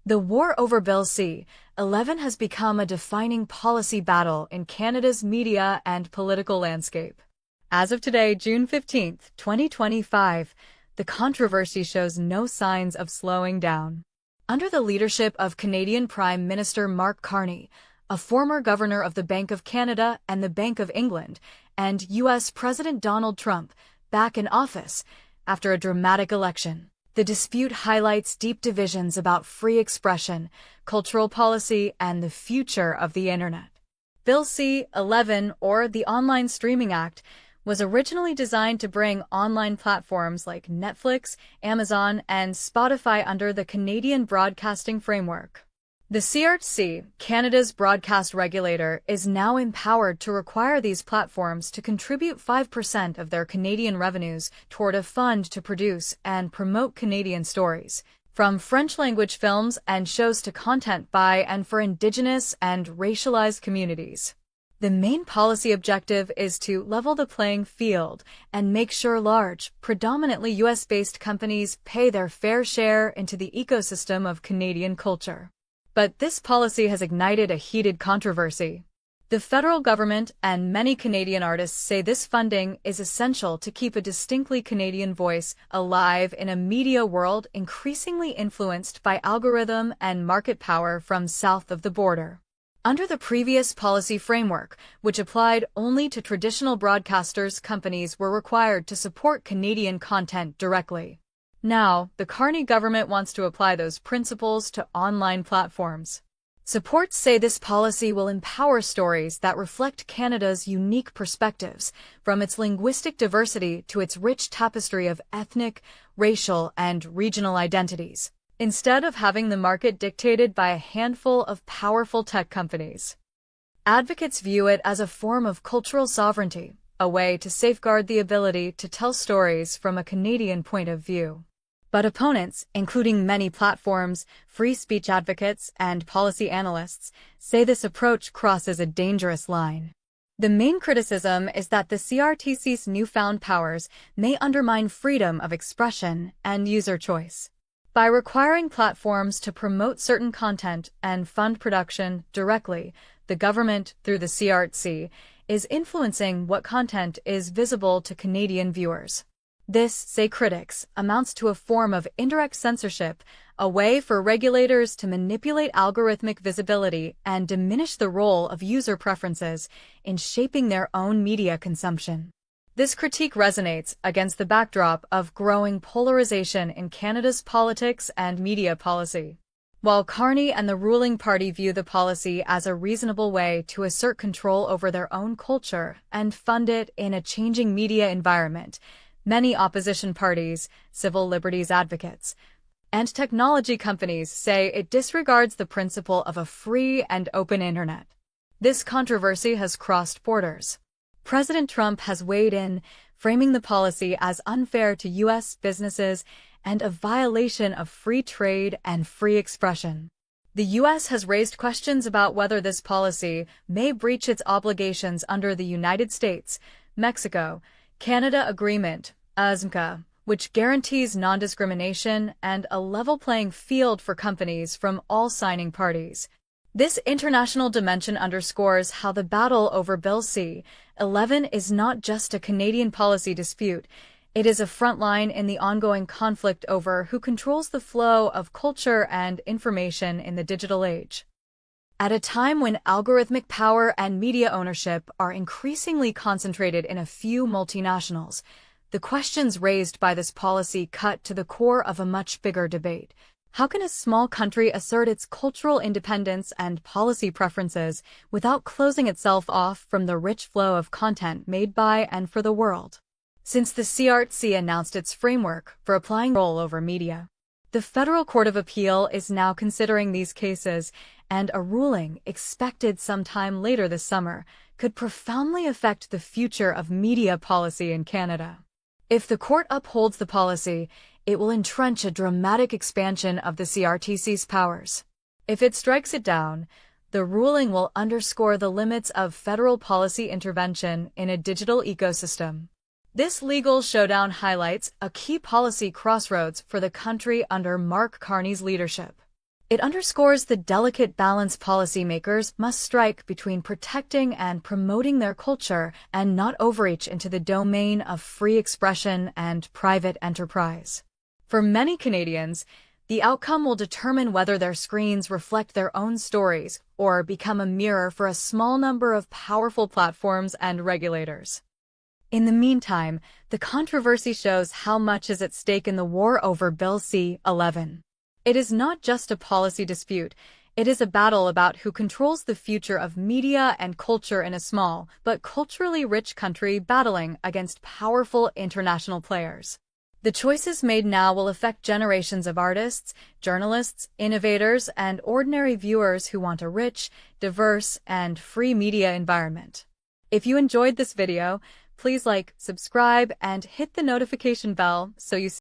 The war over Bill C-11 has become a defining policy battle in Canada's media and political landscape. As of today, June 15, 2025, the controversy shows no signs of slowing down. Under the leadership of Canadian Prime Minister Mark Carney, a former governor of the Bank of Canada and the Bank of England, and U.S. President Donald Trump, back in office after a dramatic election, the dispute highlights deep divisions about free expression, cultural policy, and the future of the Internet. Bill C-11, or the Online Streaming Act, was originally designed to bring online platforms like Netflix, Amazon, and Spotify under the Canadian Broadcasting Framework. The CRTC, Canada's broadcast regulator, is now empowered to require these platforms to contribute 5% of their Canadian revenues toward a fund to produce and promote Canadian stories, from French-language films and shows to content by and for Indigenous and racialized communities. The main policy objective is to level the playing field and make sure large, predominantly US-based companies pay their fair share into the ecosystem of Canadian culture. But this policy has ignited a heated controversy. The federal government and many Canadian artists say this funding is essential to keep a distinctly Canadian voice alive in a media world increasingly influenced by algorithm and market power from south of the border. Under the previous policy framework, which applied only to traditional broadcasters, companies were required to support Canadian content directly. Now, the Carney government wants to apply those principles to online platforms. Supports say this policy will empower stories that reflect Canada's unique perspectives, from its linguistic diversity to its rich tapestry of ethnic, racial, and regional identities, instead of having the market dictated by a handful of powerful tech companies. Advocates view it as a form of cultural sovereignty, a way to safeguard the ability to tell stories from a Canadian point of view. But opponents, including many platforms, free speech advocates, and policy analysts, say this approach crosses a dangerous line. The main criticism is that the CRTC's newfound powers may undermine freedom of expression and user choice. By requiring platforms to promote certain content and fund production directly, the government, through the CRTC, is influencing what content is visible to Canadian viewers. This, say critics, amounts to a form of indirect censorship, a way for regulators to manipulate algorithmic visibility and diminish the role of user preferences in shaping their own media consumption. This critique resonates against the backdrop of growing polarization in Canada's politics and media policy. While Carney and the ruling party view the policy as a reasonable way to assert control over their own culture and fund it in a changing media environment, many opposition parties, civil liberties advocates, and technology companies say it disregards the principle of a free and open internet. This controversy has crossed borders. President Trump has weighed in, framing the policy as unfair to U.S. businesses and a violation of free trade and free expression. The U.S. has raised questions about whether this policy may breach its obligations under the United States, Mexico, Canada Agreement, USMCA, which guarantees non-discrimination and a level playing field for companies from all signing parties. This international dimension underscores how the battle over Bill C-11 is not just a Canadian policy dispute, it is a front line in the ongoing conflict over who controls the flow of culture and information in the digital age. At a time when algorithmic power and media ownership are increasingly concentrated in a few multinationals, the questions raised by this policy cut to the core of a much bigger debate. How can a small country assert its cultural independence and policy preferences without closing itself off from the rich flow of content made by and for the world? Since the CRTC announced its framework for applying control over media, the Federal Court of Appeal is now considering these cases, and a ruling, expected sometime later this summer, could profoundly affect the future of media policy in Canada. If the court upholds the policy, it will entrench a dramatic expansion of the CRTC's powers. If it strikes it down, the ruling will underscore the limits of federal policy intervention in a digital ecosystem. This legal showdown highlights a key policy crossroads for the country under Mark Carney's leadership. It underscores the delicate balance policymakers must strike between protecting and promoting their culture and not overreach into the domain of free expression and private enterprise. For many Canadians, the outcome will determine whether their screens reflect their own stories or become a mirror for a small number of powerful platforms and regulators. In the meantime, the controversy shows how much is at stake in the war over Bill C-11. It is not just a policy dispute, it is a battle about who controls the future of media and culture in a small but culturally rich country battling against powerful international players. The choices made now will affect generations of artists, journalists, innovators, and ordinary viewers who want a rich, diverse, and free media environment. If you enjoyed this video, please like, subscribe, and hit the notification bell so you